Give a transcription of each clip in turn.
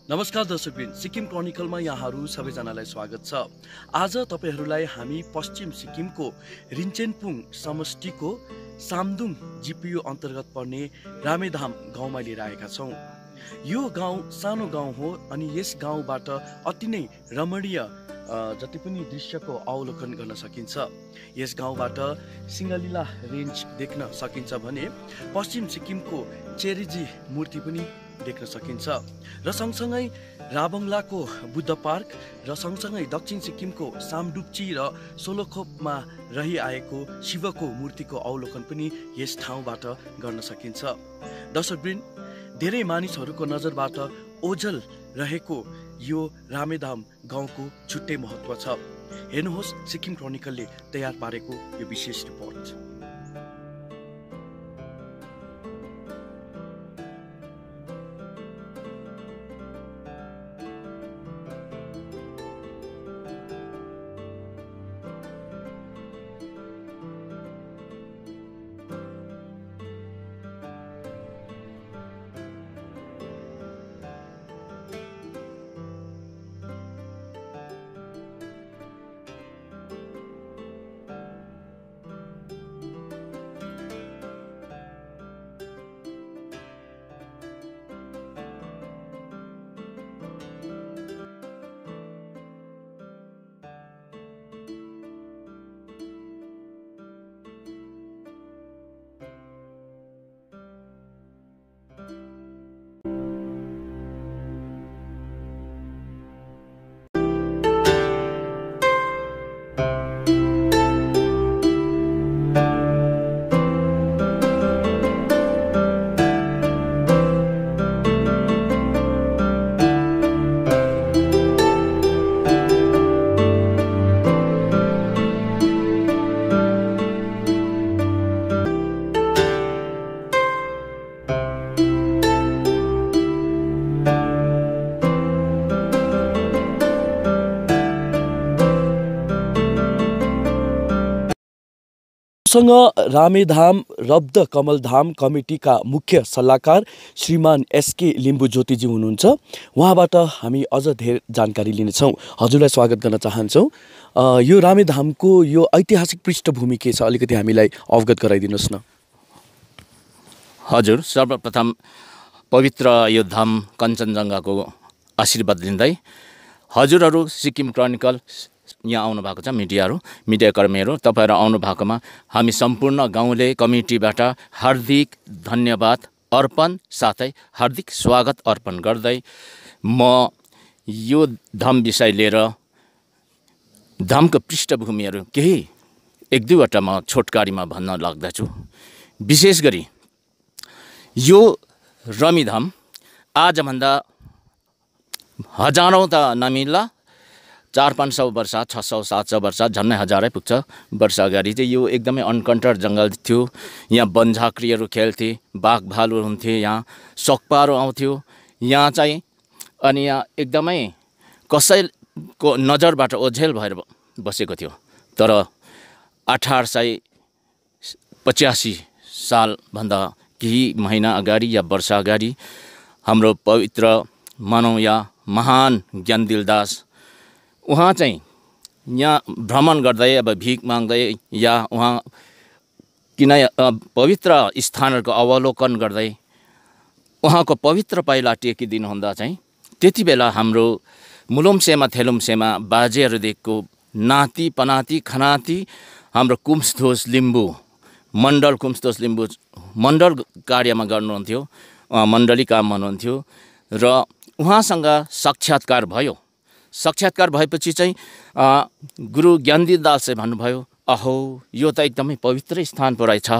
नमस्कार दर्शकवृन्द, सिक्किम क्रोनिकलमा यहाँहरू सबैजनालाई स्वागत छ। आज तपाईहरूलाई हामी पश्चिम सिक्किमको रिन्चेनपुङ समष्टिको सामदुङ जिपियु अन्तर्गत पर्ने रामेधाम गाउँमा लिएर आएका छौँ। यो गाउँ सानो गाउँ हो अनि यस गाउँबाट अति नै रमणीय जति पनि दृश्यको अवलोकन गर्न सकिन्छ। यस गाउँबाट सिङ्गलिला रेन्ज देख्न सकिन्छ भने पश्चिम सिक्किमको चेरिजी मूर्ति पनि देख्न सकिन्छ र सँगसँगै राबङ्लाको बुद्ध पार्क र सँगसँगै दक्षिण सिक्किमको सामडुप्ची र सोलोखोपमा रहिआएको शिवको मूर्तिको अवलोकन पनि यस ठाउँबाट गर्न सकिन्छ। दर्शकवृन्द, धेरै मानिसहरूको नजरबाट ओझल रहेको यो रामेधाम गाउँको छुट्टै महत्त्व छ। हेर्नुहोस् सिक्किम क्रोनिकलले तयार पारेको यो विशेष रिपोर्ट। सँग रामेधाम रब्द कमलधाम कमिटीका मुख्य सल्लाहकार श्रीमान एसके लिम्बू ज्योतिजी हुनुहुन्छ। उहाँबाट हामी अझ धेरै जानकारी लिनेछौँ। हजुरलाई स्वागत गर्न चाहन्छौँ। यो रामेधामको यो ऐतिहासिक पृष्ठभूमि के छ, अलिकति हामीलाई अवगत गराइदिनुहोस् न। हजुर, सर्वप्रथम पवित्र यो धाम कञ्चनजङ्घाको आशीर्वाद लिँदै हजुरहरू सिक्किम क्रोनिकल यहाँ आउनु भएको छ, मिडियाकर्मीहरू तपाईँहरू आउनु भएकोमा हामी सम्पूर्ण गाउँले कमिटीबाट हार्दिक धन्यवाद अर्पण साथै हार्दिक स्वागत अर्पण गर्दै म यो धाम विषय लिएर धामको पृष्ठभूमिहरू केही एक दुईवटा म छोटकारीमा भन्न लाग्दछु। विशेष गरी यो रमिधाम आजभन्दा हजारौँ त नमिल्ला 400-500 वर्ष, 600-700 वर्ष, झन्नै हजारै पुग्छ वर्ष अगाडि चाहिँ यो एकदमै अनकन्टर जङ्गल थियो। यहाँ वनझाँक्रीहरू खेल्थे, बाघ भालु हुन्थे, यहाँ सक्पाहरू आउँथ्यो यहाँ चाहिँ। अनि यहाँ एकदमै कसैको नजरबाट ओझेल भएर बसेको थियो। तर 1885 सालभन्दा केही महिना अगाडि या वर्ष अगाडि हाम्रो पवित्र मानौँ या महान ज्ञानदिल दास उहाँ चाहिँ यहाँ भ्रमण गर्दै अब भिख माग्दै या उहाँ किन पवित्र स्थानहरूको अवलोकन गर्दै उहाँको पवित्र पाइला टेकिदिनुहुँदा चाहिँ त्यति बेला हाम्रो मुलुम्सेमा थेलुम्सेमा बाजेहरूदेखिको नाति पनाति खनाति हाम्रो कुम्सधोस लिम्बू मण्डल कुम्सधोस लिम्बू मण्डल कार्यमा गर्नुहुन्थ्यो, मण्डली काम गर्नुहुन्थ्यो र उहाँसँग साक्षात्कार भयो। साक्षात्कार भएपछि चाहिँ गुरु ज्ञानदिल दासले भन्नुभयो, अहो यो त एकदमै पवित्र स्थान पो रहेछ,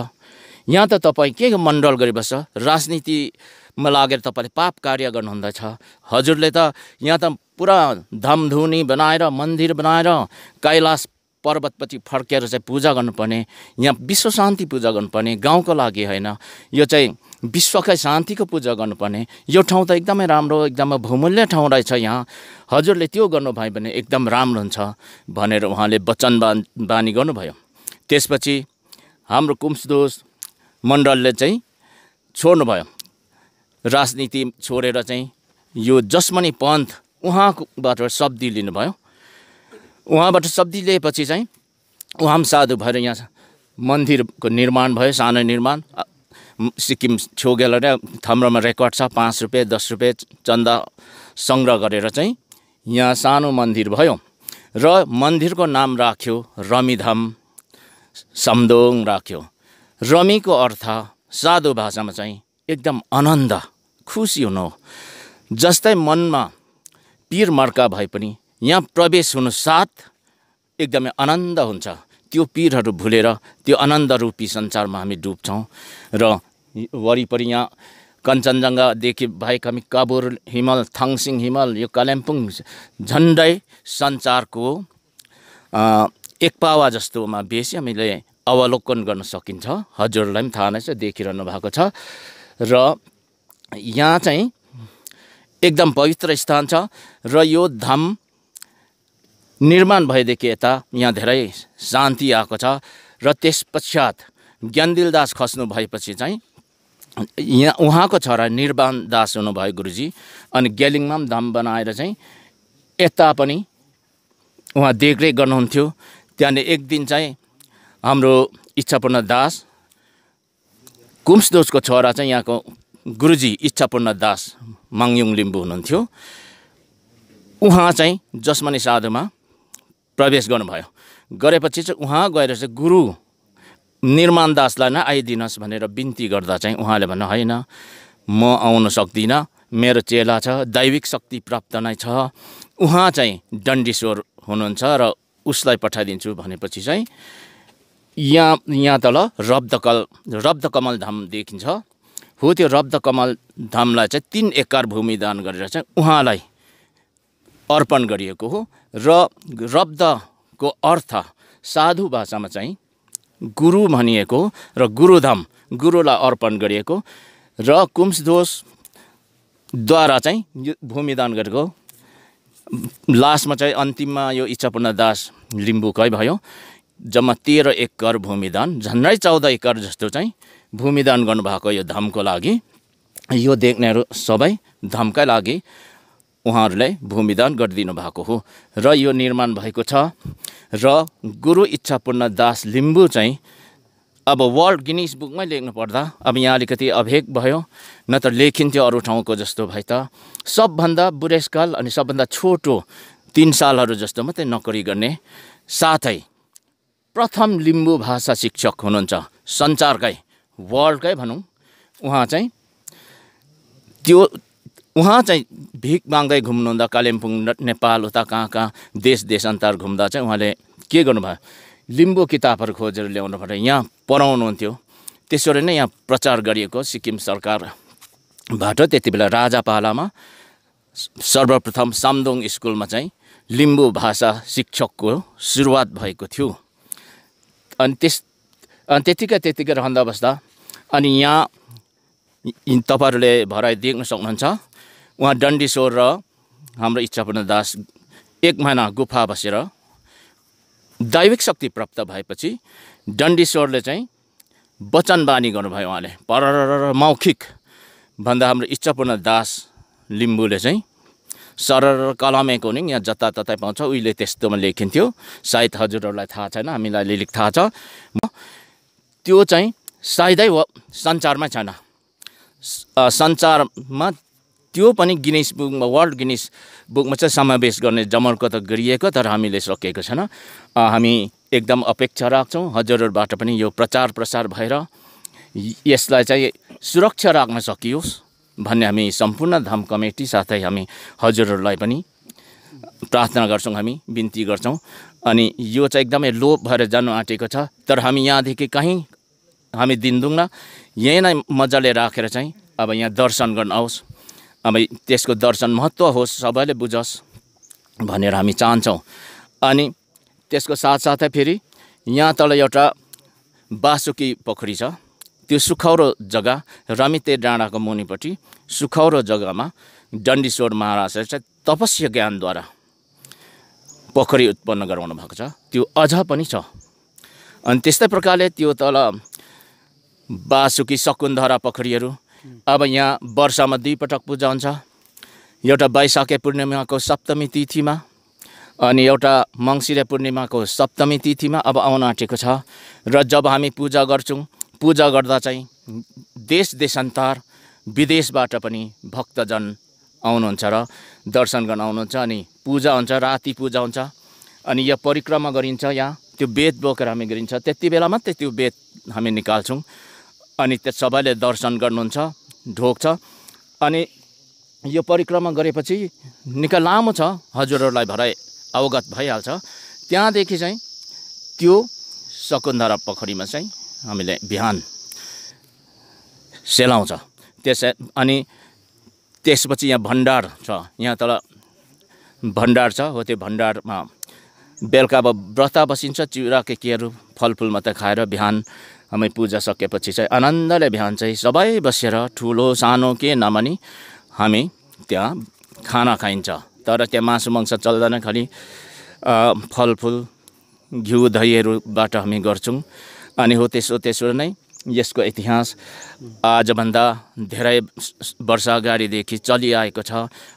यहाँ त तपाईँ के मण्डल गरिबस्छ, राजनीतिमा लागेर तपाईँले पाप कार्य गर्नुहुँदैछ। हजुरले त यहाँ त पुरा धामधुनी बनाएर मन्दिर बनाएर कैलाश पर्वतपछि फर्केर चाहिँ पूजा गर्नुपर्ने, यहाँ विश्व शान्ति पूजा गर्नुपर्ने, गाउँको लागि होइन, यो चाहिँ विश्वकै शान्तिको पूजा गर्नुपर्ने। यो ठाउँ त एकदमै राम्रो, एकदमै बहुमूल्य ठाउँ रहेछ, यहाँ हजुरले त्यो गर्नुभयो भने एकदम राम्रो हुन्छ भनेर उहाँले वचन बानी गर्नुभयो। त्यसपछि हाम्रो कुम्सधोस मण्डलले चाहिँ छोड्नुभयो, राजनीति छोडेर चाहिँ यो जसमनी पन्त उहाँबाट शब्दी लिनुभयो। उहाँबाट शब्दी लिएपछि चाहिँ उहाँ पनि साधु भएर यहाँ मन्दिरको निर्माण भयो, सानो निर्माण। सिक्किम छेउ ग्यालरी थाम्रोमा रेकर्ड छ, 5 रुपियाँ 10 रुपियाँ चन्दा सङ्ग्रह गरेर चाहिँ यहाँ सानो मन्दिर भयो र मन्दिरको नाम राख्यो रमिधाम सामदोङ राख्यो। रमीको अर्थ साधु भाषामा चाहिँ एकदम आनन्द, खुसी हुनु हो। जस्तै मनमा पीर मर्का भए पनि यहाँ प्रवेश हुनु साथ एकदमै आनन्द हुन्छ। त्यो पीरहरू भुलेर त्यो आनन्द रूपी संसारमा हामी डुब्छौँ र वरिपरि यहाँ कञ्चनजङ्घादेखि बाहेक हामी काबुर हिमाल, थाङसिङ हिमाल, यो कालिम्पोङ झन्डै संसारको एक पावा जस्तोमा बेसी हामीले अवलोकन गर्न सकिन्छ। हजुरहरूलाई पनि थाहा नै छ, देखिरहनु भएको छ। र यहाँ चाहिँ एकदम पवित्र स्थान छ र यो धाम निर्माण भएदेखि यता यहाँ धेरै शान्ति आएको छ। र त्यस पश्चात ज्ञानदिल दास खस्नु भएपछि चाहिँ यहाँ उहाँको छोरा निर्वाण दास हुनुभयो गुरुजी। अनि गेलिङमा पनि धाम बनाएर चाहिँ यता पनि उहाँ देखरेख गर्नुहुन्थ्यो। त्यहाँनिर एक दिन चाहिँ हाम्रो इच्छापूर्ण दास कुम्सदोसको छोरा चाहिँ यहाँको गुरुजी इच्छापूर्ण दास माङयुङ लिम्बू हुनुहुन्थ्यो। उहाँ चाहिँ जसमनी साधुमा प्रवेश गर्नुभयो। गरेपछि चाहिँ उहाँ गएर चाहिँ गुरु निर्माण दासलाई नै आइदिनुहोस् भनेर बिन्ती गर्दा चाहिँ उहाँले भन्नु, होइन म आउन सक्दिनँ, मेरो चेला छ, दैविक शक्ति प्राप्त नै छ, उहाँ चाहिँ डन्डीश्वर हुनुहुन्छ र उसलाई पठाइदिन्छु भनेपछि चाहिँ यहाँ तल रब्धकमल धाम देखिन्छ। हो त्यो रब्धकमल धामलाई चाहिँ 3 एकड़ भूमि दान गरेर चाहिँ उहाँलाई अर्पण गरिएको हो। र रब्धको अर्थ साधु भाषामा चाहिँ गुरु भनिएको र गुरुधाम गुरुलाई अर्पण गरिएको र कुम्सदोसद्वारा चाहिँ यो भूमिदान गरेको। लास्टमा चाहिँ अन्तिममा यो इच्छापूर्ण दास लिम्बूकै भयो। जम्मा 13 एकड़ भूमिदान, झन्डै 14 एकड़ जस्तो चाहिँ भूमिदान गर्नुभएको यो धामको लागि। यो देख्नेहरू सबै धामकै लागि उहाँहरूले भूमिदान गरिदिनु भएको हो र यो निर्माण भएको छ। र गुरु इच्छापूर्ण दास लिम्बू चाहिँ अब वर्ल्ड गिनिज बुकमै लेख्नु पर्दा अब यहाँ अलिकति अभेग भयो, नत्र लेखिन्थ्यो अरू ठाउँको जस्तो भए त। सबभन्दा बुढेसकाल अनि सबभन्दा छोटो 3 सालहरू जस्तो मात्रै नोकरी गर्ने, साथै प्रथम लिम्बू भाषा शिक्षक हुनुहुन्छ संसारकै, वर्ल्डकै भनौँ। उहाँ चाहिँ भिख माग्दै घुम्नुहुँदा कालिम्पोङ नेपाल उता कहाँ देश देशान्तर घुम्दा चाहिँ उहाँले के गर्नुभयो, लिम्बू किताबहरू खोजेर ल्याउनु पर्यो, यहाँ पढाउनुहुन्थ्यो। त्यसरी नै यहाँ प्रचार गरिएको सिक्किम सरकारबाट। त्यति बेला राजापालामा सर्वप्रथम सामदोङ स्कुलमा चाहिँ लिम्बू भाषा शिक्षकको सुरुवात भएको थियो। अनि त्यतिकै रहँदा बस्दा अनि यहाँ तपाईँहरूले भराइ देख्न सक्नुहुन्छ, उहाँ डन्डीश्वर र हाम्रो इच्छापूर्ण दास 1 महिना गुफा बसेर दैविक शक्ति प्राप्त भएपछि डन्डीश्वरले चाहिँ वचनबानी गर्नुभयो। उहाँले पर मौखिक भन्दा हाम्रो इच्छापूर्ण दास लिम्बूले चाहिँ सरर कलमेको नि यहाँ जताततै पाउँछ, उहिले त्यस्तोमा लेखिन्थ्यो। सायद हजुरहरूलाई थाहा छैन, हामीलाई अलिअलि थाहा छ। त्यो चाहिँ सायदै संसारमै छैन। संसारमा त्यो पनि गिनिज बुकमा, वर्ल्ड गिनिज बुकमा चाहिँ समावेश गर्ने जमर्को त गरिएको, तर हामीले सकेको छैन। हामी एकदम अपेक्षा राख्छौँ हजुरहरूबाट पनि यो प्रचार प्रसार भएर यसलाई चाहिँ सुरक्षा राख्न सकियोस् भन्ने हामी सम्पूर्ण धाम कमिटी साथै हामी हजुरहरूलाई पनि प्रार्थना गर्छौँ, हामी बिन्ती गर्छौँ। अनि यो चाहिँ एकदमै लोप भएर जानु आँटेको छ, तर हामी यहाँदेखि कहीँ हामी दिनुहुन्न, यहीँ नै मजाले राखेर चाहिँ अब यहाँ दर्शन गर्न आओस्, अब त्यसको दर्शन महत्त्व होस्, सबैले बुझोस् भनेर हामी चाहन्छौँ। अनि त्यसको साथसाथै फेरि यहाँ तल एउटा बासुकी पोखरी छ, त्यो सुखौरो जग्गा रमिते डाँडाको मुनिपट्टि सुखौरो जग्गामा डन्डीश्वर महाराजले चाहिँ तपस्या ज्ञानद्वारा पोखरी उत्पन्न गराउनु भएको छ, त्यो अझ पनि छ। अनि त्यस्तै प्रकारले त्यो तल बासुकी शकुन्धरा पोखरीहरू अब यहाँ वर्षमा 2 पटक पूजा हुन्छ। एउटा वैशाखे पूर्णिमाको सप्तमी तिथिमा अनि एउटा मङ्सिरे पूर्णिमाको सप्तमी तिथिमा अब आउन आँटेको छ। र जब हामी पूजा गर्छौँ, पूजा गर्दा चाहिँ देश देशान्तर विदेशबाट पनि भक्तजन आउनुहुन्छ र दर्शन गर्न आउनुहुन्छ। अनि पूजा हुन्छ, राति पूजा हुन्छ, अनि यो परिक्रमा गरिन्छ। यहाँ त्यो बेद बोकेर हामी गरिन्छ, त्यति बेला मात्रै त्यो बेद हामी निकाल्छौँ। अनि त्यो सबैले दर्शन गर्नुहुन्छ, ढोक छ। अनि यो परिक्रमा गरेपछि निकै लामो छ, हजुरहरूलाई भरै अवगत भइहाल्छ। त्यहाँदेखि चाहिँ त्यो शकुन्तला पोखरीमा चाहिँ हामीले बिहान सेलाउँछ। अनि त्यसपछि यहाँ भण्डार छ, यहाँ तल भण्डार छ। हो त्यो भण्डारमा बेलुका अब व्रत बसिन्छ, चिउरा केहरू फलफुल मात्रै खाएर बिहान हामी पूजा सकेपछि चाहिँ आनन्दले बिहान चाहिँ सबै बसेर ठुलो सानो के नमानी हामी त्यहाँ खाना खाइन्छ। तर त्यहाँ मासु मांस चल्दैन, खालि फलफुल घिउ दहीहरूबाट हामी गर्छौँ। अनि हो त्यसो नै यसको इतिहास आजभन्दा धेरै वर्ष अगाडिदेखि चलिआएको छ।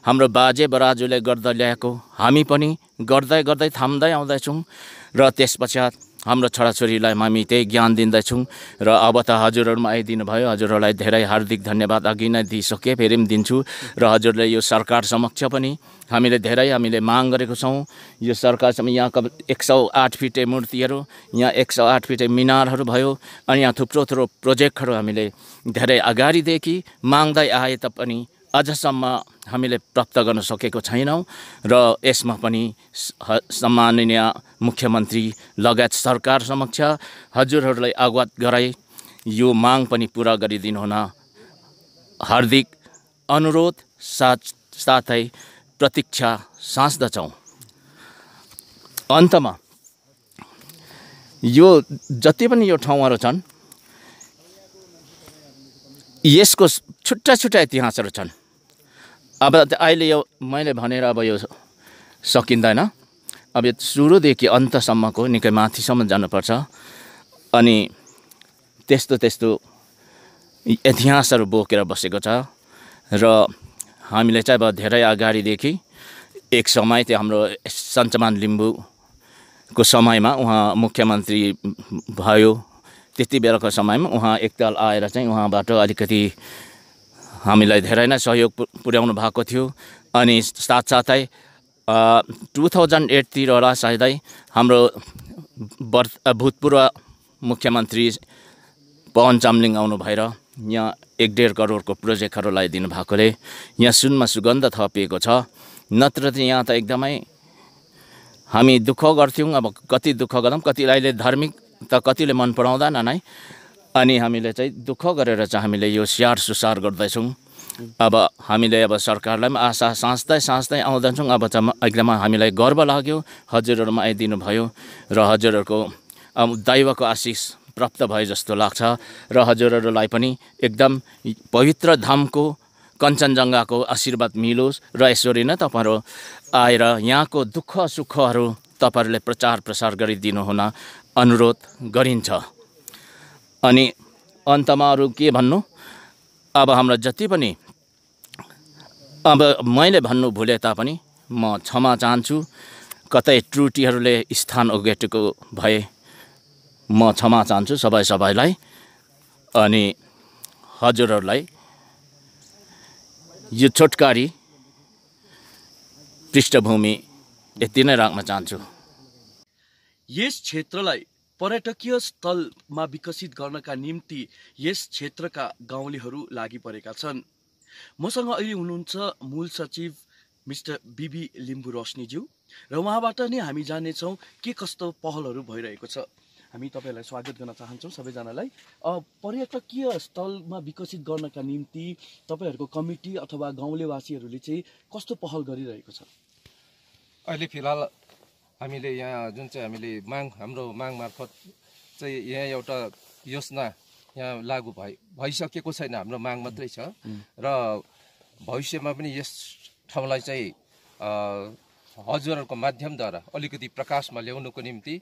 हाम्रो बाजे बराजुले गर्दै ल्याएको हामी पनि गर्दै गर्दै थाम्दै आउँदैछौँ। र त्यसपश्चात हाम्रो छोराछोरीलाई हामी त्यही ज्ञान दिँदैछौँ। र अब त हजुरहरूमा आइदिनु भयो, हजुरहरूलाई धेरै हार्दिक धन्यवाद अघि नै दिइसकेँ, फेरि पनि दिन्छु। र हजुरले यो सरकार समक्ष पनि हामीले माग गरेको छौँ। यो सरकारसँग यहाँको 108 फिटे मूर्तिहरू, यहाँ 108 फिटे मिनारहरू भयो, अनि यहाँ थुप्रो थुप्रो प्रोजेक्टहरू हामीले धेरै अगाडिदेखि माग्दै आए तापनि अझसम्म हामीले प्राप्त गर्न सकेको छैनौँ। र यसमा पनि सम्माननीय मुख्यमन्त्री लगायत सरकार समक्ष हजुरहरूलाई अवगत गराई यो माग पनि पुरा गरिदिनु हुन हार्दिक अनुरोध साथै प्रतीक्षा साच्दछौँ। अन्तमा यो जति पनि यो ठाउँहरू छन्, यसको छुट्टा छुट्टा इतिहासहरू छन्। अब अहिले यो मैले भनेर अब यो सकिँदैन। अब यो सुरुदेखि अन्तसम्मको निकै माथिसम्म जानुपर्छ। अनि त्यस्तो इतिहासहरू बोकेर बसेको छ। र हामीले चाहिँ अब धेरै अगाडिदेखि एक समय त्यो हाम्रो सञ्चमान लिम्बूको समयमा उहाँ मुख्यमन्त्री भयो, त्यति बेलाको समयमा उहाँ एकताल आएर चाहिँ उहाँबाट अलिकति हामीलाई धेरै नै सहयोग पुर्याउनु भएको थियो। अनि साथसाथै 2008 तिर होला सायदै हाम्रो भूतपूर्व मुख्यमन्त्री पवन चामलिङ आउनु भएर यहाँ 1.5 करोडको प्रोजेक्टहरू लगाइदिनु भएकोले यहाँ सुनमा सुगन्ध थपिएको छ। नत्र चाहिँ यहाँ त एकदमै हामी दुःख गर्थ्यौँ। अब कति दुःख गर्छौँ, कतिलाई अहिले धार्मिक त कतिले मन पराउँदैन नै। अनि हामीले चाहिँ दुःख गरेर चाहिँ हामीले यो स्याहार सुसार गर्दैछौँ। अब हामीले अब सरकारलाई पनि आशा साँच्दै आउँदैछौँ। अब चाहिँ एकदमै हामीलाई गर्व लाग्यो, हजुरहरूमा आइदिनु भयो र हजुरहरूको दैवको आशिष प्राप्त भए जस्तो लाग्छ। र हजुरहरूलाई पनि एकदम पवित्र धामको कञ्चनजङ्घाको आशीर्वाद मिलोस् र यसरी नै तपाईँहरू आएर यहाँको दुःख सुखहरू तपाईँहरूले प्रचार प्रसार गरिदिनु हुन अनुरोध गरिन्छ। अनि अन्तमा अरू के भन्नु, अब हाम्रो जति पनि अब मैले भन्नु भुले तापनि म क्षमा चाहन्छु। कतै त्रुटिहरूले स्थान ओगटेको भए म क्षमा चाहन्छु सबैलाई। अनि हजुरहरूलाई यो छोटकारी पृष्ठभूमि यति नै राख्न चाहन्छु। यस क्षेत्रलाई पर्यटकीय स्थलमा विकसित गर्नका निम्ति यस क्षेत्रका गाउँलेहरू लागि परेका छन्। मसँग अहिले हुनुहुन्छ मूल सचिव मिस्टर बीबी लिम्बू रोशनीज्यू, र उहाँबाट नै हामी जान्नेछौँ के कस्तो पहलहरू भइरहेको छ। हामी तपाईँहरूलाई स्वागत गर्न चाहन्छौँ सबैजनालाई। पर्यटकीय स्थलमा विकसित गर्नका निम्ति तपाईँहरूको कमिटी अथवा गाउँलेवासीहरूले चाहिँ कस्तो पहल गरिरहेको छ? अहिले फिलहाल हामीले यहाँ जुन चाहिँ हामीले हाम्रो माग मार्फत चाहिँ यहाँ एउटा योजना यहाँ लागू भइसकेको छैन, हाम्रो माग मात्रै छ। र भविष्यमा पनि यस ठाउँलाई चाहिँ हजुरहरूको माध्यमद्वारा अलिकति प्रकाशमा ल्याउनुको निम्ति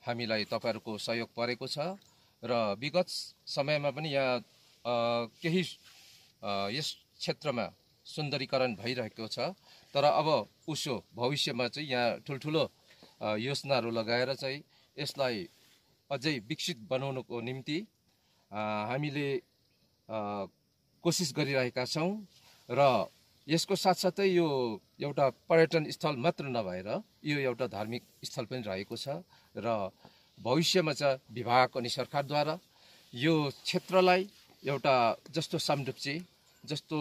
हामीलाई तपाईँहरूको सहयोग परेको छ। र विगत समयमा पनि यहाँ केही यस क्षेत्रमा सुन्दरीकरण भइरहेको छ। तर अब उसो भविष्यमा चाहिँ यहाँ ठुल्ठुलो योजनाहरू लगाएर चाहिँ यसलाई अझै विकसित बनाउनुको निम्ति हामीले कोसिस गरिरहेका छौँ। र यसको साथसाथै यो एउटा पर्यटन स्थल मात्र नभएर यो एउटा धार्मिक स्थल पनि रहेको छ। र भविष्यमा चाहिँ विभाग अनि सरकारद्वारा यो क्षेत्रलाई एउटा जस्तो सामडुप्चे जस्तो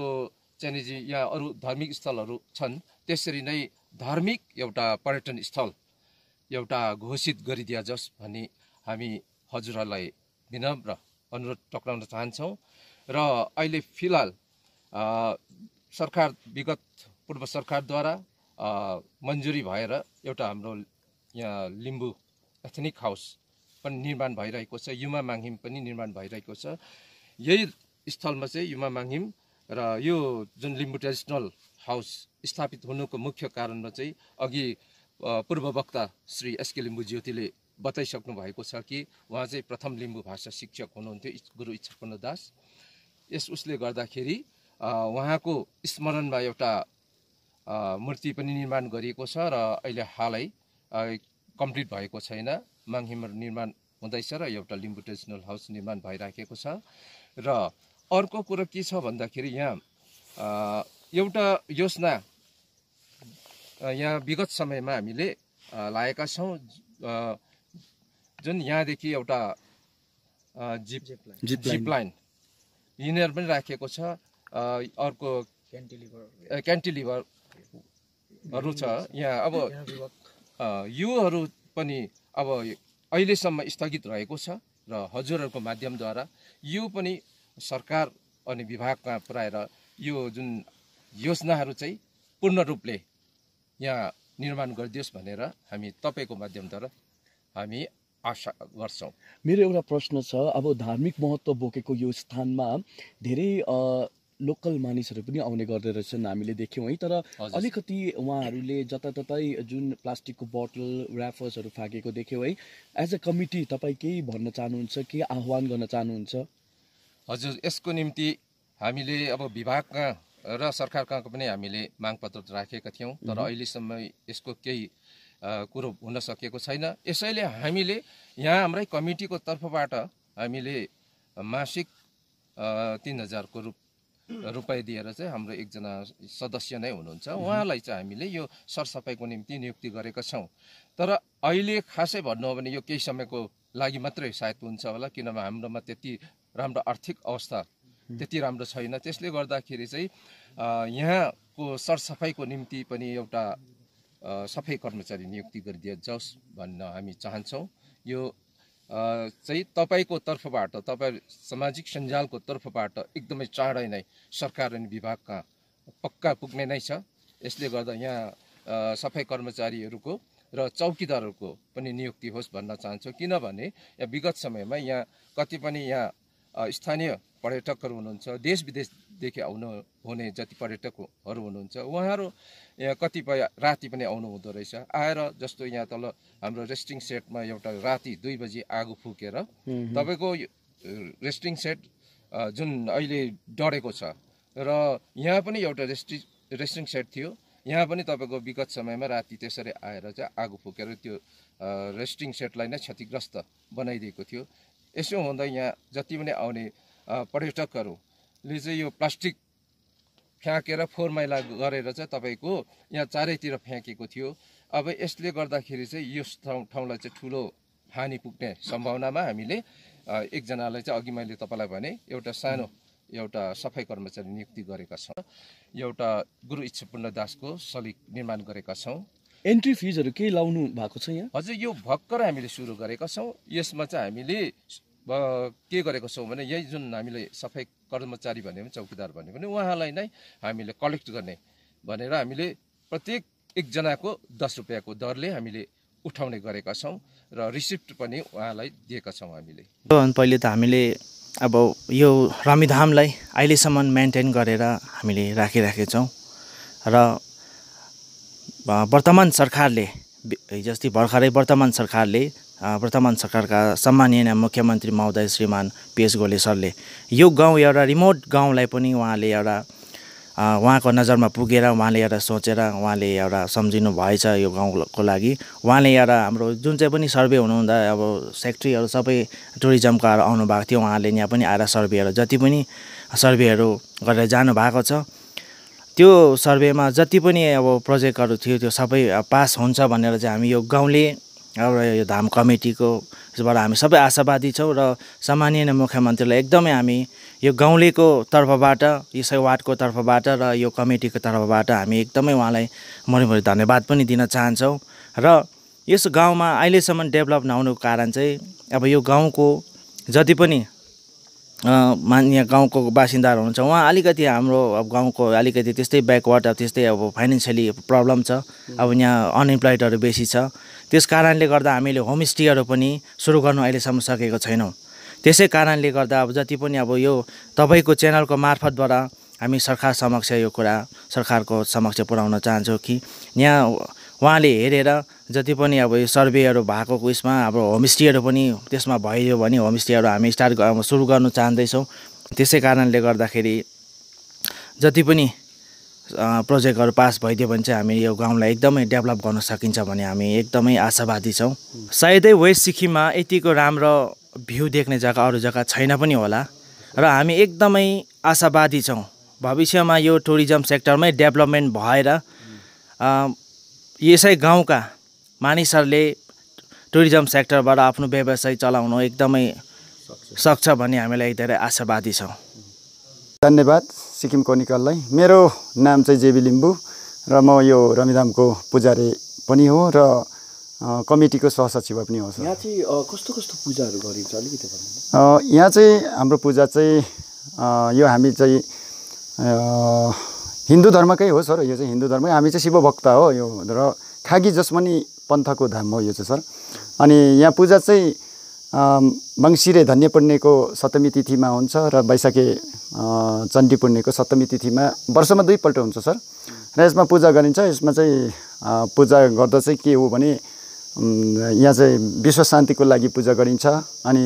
चाहिँ यहाँ अरू धार्मिक स्थलहरू छन् त्यसरी नै धार्मिक एउटा पर्यटन स्थल एउटा घोषित गरिदिया जाओस् भन्ने हामी हजुरहरूलाई विनम्र अनुरोध टक्राउन चाहन्छौँ। र अहिले फिलहाल सरकार विगत पूर्व सरकारद्वारा मन्जुरी भएर एउटा हाम्रो यहाँ लिम्बू एथनिक हाउस पनि निर्माण भइरहेको छ, युमा माङहिम पनि निर्माण भइरहेको छ। यही स्थलमा चाहिँ युमा माङहिम र यो जुन लिम्बू ट्रेडिसनल हाउस स्थापित हुनुको मुख्य कारणमा चाहिँ अघि पूर्व वक्ता श्री एसके लिम्बू ज्योतिले बताइसक्नु भएको छ कि उहाँ चाहिँ प्रथम लिम्बू भाषा शिक्षक हुनुहुन्थ्यो, गुरु इच्छापूर्ण दास। यस उसले गर्दाखेरि उहाँको स्मरणमा एउटा मूर्ति पनि निर्माण गरिएको छ र अहिले हालै कम्प्लिट भएको छैन। माङहिम निर्माण हुँदैछ र एउटा लिम्बू ट्रेडिसनल हाउस निर्माण भइराखेको छ। र अर्को कुरो के छ भन्दाखेरि यहाँ एउटा योजना यहाँ विगत समयमा हामीले लागेका छौँ, जुन यहाँदेखि एउटा जिप लाइन यिनीहरू पनि राखेको छ। अर्को क्यान्टिलिभरहरू छ यहाँ। अब योहरू पनि अब अहिलेसम्म स्थगित रहेको छ र हजुरहरूको माध्यमद्वारा यो पनि सरकार अनि विभागमा पुर्याएर यो जुन योजनाहरू चाहिँ पूर्ण रूपले यहाँ निर्माण गरिदियोस् भनेर हामी तपाईँको माध्यमद्वारा हामी आशा गर्छौँ। मेरो एउटा प्रश्न छ, अब धार्मिक महत्त्व बोकेको यो स्थानमा धेरै लोकल मानिसहरू पनि आउने गर्दो रहेछन्, हामीले देख्यौँ है। तर अलिकति उहाँहरूले जताततै जुन प्लास्टिकको बोतल ऱ्याफर्सहरू फ्याँकेको देख्यौँ है। एज अ कमिटी तपाईँ केही भन्न चाहनुहुन्छ, के आह्वान गर्न चाहनुहुन्छ? हजुर, यसको निम्ति हामीले अब विभागका र सरकारका पनि हामीले मागपत्र राखेका थियौँ, तर अहिलेसम्म यसको केही कुरो हुन सकेको छैन। यसैले हामीले यहाँ हाम्रै कमिटीको तर्फबाट हामीले मासिक 3000 रुपियाँ दिएर चाहिँ हाम्रो एकजना सदस्य नै हुनुहुन्छ, उहाँलाई चाहिँ हामीले यो सरसफाइको निम्ति नियुक्ति गरेका छौँ। तर अहिले खासै भन्नु हो भने यो केही समयको लागि मात्रै सायद हुन्छ होला, किनभने हाम्रोमा त्यति राम्रो आर्थिक अवस्था त्यति राम्रो छैन। त्यसले गर्दाखेरि चाहिँ यहाँको सरसफाइको निम्ति पनि एउटा सफाइ कर्मचारी नियुक्ति गरिदिए जाओस् भन्न हामी चाहन्छौँ। यो चाहिँ तपाईँको तर्फबाट, तपाईँ सामाजिक सञ्जालको तर्फबाट एकदमै चाँडै नै सरकार अनि विभागका पक्का पुग्ने नै छ। यसले गर्दा यहाँ सफाइ कर्मचारीहरूको र चौकीदारहरूको पनि नियुक्ति होस् भन्न चाहन्छौँ। किनभने यहाँ विगत समयमा यहाँ कति पनि यहाँ स्थानीय पर्यटकहरू हुनुहुन्छ, देश विदेशदेखि आउनु हुने जति पर्यटकहरू हुनुहुन्छ, उहाँहरू यहाँ कतिपय राति पनि आउनु हुँदो रहेछ। आएर जस्तो यहाँ तल हाम्रो रेस्टिङ सेटमा एउटा राति 2 बजी आगो फुकेर तपाईँको रेस्टिङ सेट जुन अहिले डढेको छ र यहाँ पनि एउटा रेस्टिङ सेट थियो, यहाँ पनि तपाईँको विगत समयमा राति त्यसरी आएर चाहिँ आगो फुकेर त्यो रेस्टिङ सेटलाई नै क्षतिग्रस्त बनाइदिएको थियो। यसो हुँदा यहाँ जति पनि आउने पर्यटकहरूले चाहिँ यो प्लास्टिक फ्याँकेर फोहोर मैला गरेर चाहिँ तपाईँको यहाँ चारैतिर फ्याँकेको थियो। अब यसले गर्दाखेरि चाहिँ यस ठाउँलाई चाहिँ ठुलो हानि पुग्ने सम्भावनामा हामीले एकजनालाई चाहिँ अघि मैले तपाईँलाई भने एउटा सानो एउटा सफाइ कर्मचारी नियुक्ति गरेका छौँ। एउटा गुरु इच्छापूर्ण दासको सलिक निर्माण गरेका छौँ। एन्ट्री फिजहरू केही लाउनु भएको छ यहाँ? हजुर, यो भर्खर हामीले सुरु गरेका छौँ। यसमा चाहिँ हामीले के गरेको छौँ भने यही जुन हामीले सफाइ कर्मचारी भन्यो भने चौकीदार भन्यो भने उहाँलाई नै हामीले कलेक्ट गर्ने भनेर हामीले प्रत्येक एकजनाको 10 रुपियाँको दरले हामीले उठाउने गरेका छौँ र रिसिप्ट पनि उहाँलाई दिएका छौँ हामीले। पहिले त हामीले अब यो रमिधामलाई अहिलेसम्म मेन्टेन गरेर हामीले राखिराखेका छौँ र वर्तमान सरकारले जस्तै भर्खरै वर्तमान सरकारका सम्माननीय मुख्यमन्त्री महोदय श्रीमान पीएस गोले सरले यो गाउँ एउटा रिमोट गाउँलाई पनि उहाँले एउटा उहाँको नजरमा पुगेर उहाँले एउटा सोचेर उहाँले एउटा सम्झिनु भएछ यो गाउँको लागि। उहाँले एउटा हाम्रो जुन चाहिँ पनि सर्वे हुनुहुँदा अब सेक्रेटरीहरू सबै टुरिज्मका आउनुभएको थियो, उहाँले यहाँ पनि आएर सर्वेहरू जति पनि सर्वेहरू गरेर जानुभएको छ। त्यो सर्वेमा जति पनि अब प्रोजेक्टहरू थियो त्यो सबै पास हुन्छ भनेर चाहिँ हामी यो गाउँले एउटा यो धाम कमिटीकोबाट हामी सबै आशावादी छौँ र सम्माननीय मुख्यमन्त्रीलाई एकदमै हामी यो गाउँलेको तर्फबाट, यसै वार्डको तर्फबाट र यो कमिटीको तर्फबाट हामी एकदमै उहाँलाई मरिमरि धन्यवाद पनि दिन चाहन्छौँ। र यस गाउँमा अहिलेसम्म डेभलप नहुनुको कारण चाहिँ अब यो गाउँको जति पनि यहाँ गाउँको बासिन्दाहरू हुनुहुन्छ उहाँ अलिकति हाम्रो अब गाउँको अलिकति त्यस्तै ब्याकवर्ड अब त्यस्तै अब फाइनेन्सियली प्रब्लम छ। अब यहाँ अनइम्प्लोइडहरू बेसी छ। त्यस कारणले गर्दा हामीले होमस्टेहरू पनि सुरु गर्नु अहिलेसम्म सकेको छैनौँ। त्यसै कारणले गर्दा अब जति पनि अब यो तपाईँको च्यानलको मार्फतबाट हामी सरकार समक्ष यो कुरा सरकारको समक्ष पुर्याउन चाहन्छौँ कि यहाँ उहाँले हेरेर जति पनि अब यो सर्वेहरू भएको उयसमा अब होमस्टेहरू पनि त्यसमा भयो भने होमस्टेहरू हामी सुरु गर्नु चाहँदैछौँ। त्यसै कारणले गर्दाखेरि जति पनि प्रोजेक्टहरू पास भइदियो भने चाहिँ हामी यो गाउँलाई एकदमै डेभलप गर्न सकिन्छ भने हामी एकदमै आशावादी छौँ। सायदै वेस्ट सिक्किममा यतिको राम्रो भ्यू देख्ने जग्गा अरू जग्गा छैन पनि होला र हामी एकदमै आशावादी छौँ भविष्यमा यो टुरिज्म सेक्टरमै डेभलपमेन्ट भएर यसै गाउँका मानिसहरूले टुरिज्म सेक्टरबाट आफ्नो व्यवसाय चलाउन एकदमै सक्छ भन्ने हामीलाई धेरै आशावादी छौँ। धन्यवाद सिक्किम क्रोनिकललाई। मेरो नाम चाहिँ जेबी लिम्बू र म यो रमिधामको पुजारी पनि हो र कमिटीको सहसचिव पनि हो। यहाँ चाहिँ कस्तो कस्तो पूजाहरू गरिन्छ अलिकति भन्नु। यहाँ चाहिँ हाम्रो पूजा चाहिँ यो हामी चाहिँ हिन्दू धर्मकै हो सर। यो चाहिँ हिन्दू धर्म, हामी चाहिँ शिव भक्त हो यो र खागी जसमनी पन्थको धाम हो यो चाहिँ सर। अनि यहाँ पूजा चाहिँ मङ्सिरे धन्य पुण्यको सप्तमी तिथिमा हुन्छ र वैशाखे चण्डी पुण्यको सप्तमी तिथिमा वर्षमा 2 पल्ट हुन्छ सर। र यसमा पूजा गरिन्छ। यसमा चाहिँ पूजा गर्दा चाहिँ के हो भने यहाँ चाहिँ विश्व शान्तिको लागि पूजा गरिन्छ। अनि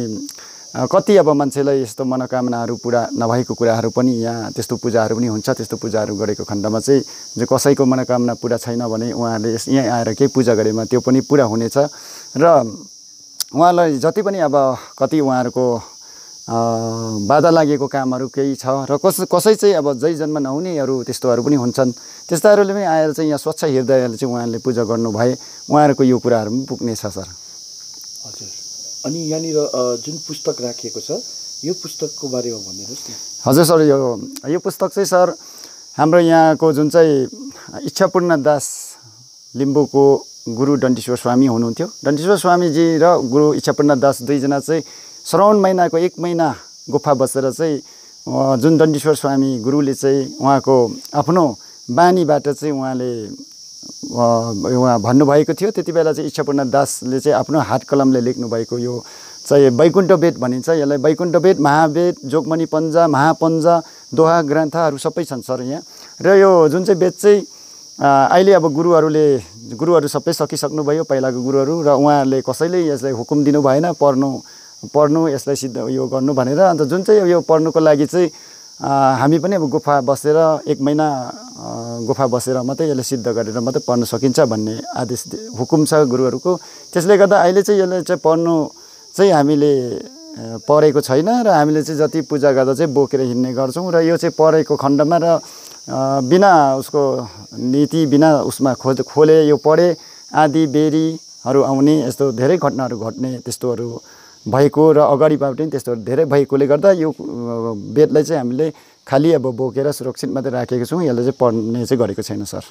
कति अब मान्छेलाई यस्तो मनोकामनाहरू पुरा नभएको कुराहरू पनि यहाँ त्यस्तो पूजाहरू पनि हुन्छ। त्यस्तो पूजाहरू गरेको खण्डमा चाहिँ जो कसैको मनोकामना पुरा छैन भने उहाँहरूले यहाँ आएर केही पूजा गरेमा त्यो पनि पुरा हुनेछ। र उहाँलाई जति पनि अब कति उहाँहरूको बाधा लागेको कामहरू केही छ र कसै चाहिँ अब जय जन्म नहुनेहरू त्यस्तोहरू पनि हुन्छन्। त्यस्ताहरूले पनि आएर चाहिँ यहाँ स्वच्छ हृदयले चाहिँ उहाँहरूले पूजा गर्नु भए उहाँहरूको यो कुराहरू पनि पुग्नेछ सर। हजुर। अनि यहाँनिर जुन पुस्तक राखिएको छ यो पुस्तकको बारेमा भनिदिनुहोस् न। हजुर सर, यो पुस्तक चाहिँ सर हाम्रो यहाँको जुन चाहिँ इच्छापूर्ण दास लिम्बूको गुरु डन्डीश्वर स्वामी हुनुहुन्थ्यो। डन्डीश्वर स्वामीजी र गुरु इच्छापूर्ण दास दुईजना चाहिँ श्रावण महिनाको 1 महिना गुफा बसेर चाहिँ जुन डन्डीश्वर स्वामी गुरुले चाहिँ उहाँको आफ्नो बानीबाट चाहिँ उहाँले भन्नुभएको थियो। त्यति बेला चाहिँ इच्छापूर्ण दासले चाहिँ आफ्नो हात कलमले लेख्नुभएको यो चाहिँ वैकुण्ठ वेद भनिन्छ। यसलाई वैकुण्ठ वेद, महावेद, जोगमणि पञ्जा, महापञ्जा, दोहा ग्रन्थहरू सबै छन् सर यहाँ। र यो जुन चाहिँ वेद चाहिँ अहिले अब गुरुहरू सबै सकिसक्नुभयो पहिलाको गुरुहरू, र उहाँहरूले कसैले यसलाई हुकुम दिनु भएन पढ्नु यसलाई सिद्ध यो गर्नु भनेर। अन्त जुन चाहिँ यो पढ्नुको लागि चाहिँ हामी पनि अब गुफा बसेर 1 महिना गुफा बसेर मात्रै यसलाई सिद्ध गरेर मात्रै पढ्न सकिन्छ भन्ने आदेश हुकुम छ गुरुहरूको। त्यसले गर्दा अहिले चाहिँ यसलाई चाहिँ पढ्नु चाहिँ हामीले पढेको छैन र हामीले चाहिँ जति पूजा गर्दा चाहिँ बोकेर हिँड्ने गर्छौँ। र यो चाहिँ पढेको खण्डमा र बिना उसको नीति बिना उसमा खोले यो पढे आदि बेरीहरू आउने यस्तो धेरै घटनाहरू घट्ने त्यस्तोहरू भएको र अगाडिबाट पनि त्यस्तोहरू धेरै भएकोले गर्दा यो वेदलाई चाहिँ हामीले खालि अब बोकेर सुरक्षित मात्रै राखेको छौँ। यसलाई चाहिँ पढ्ने चाहिँ गरेको छैन सर।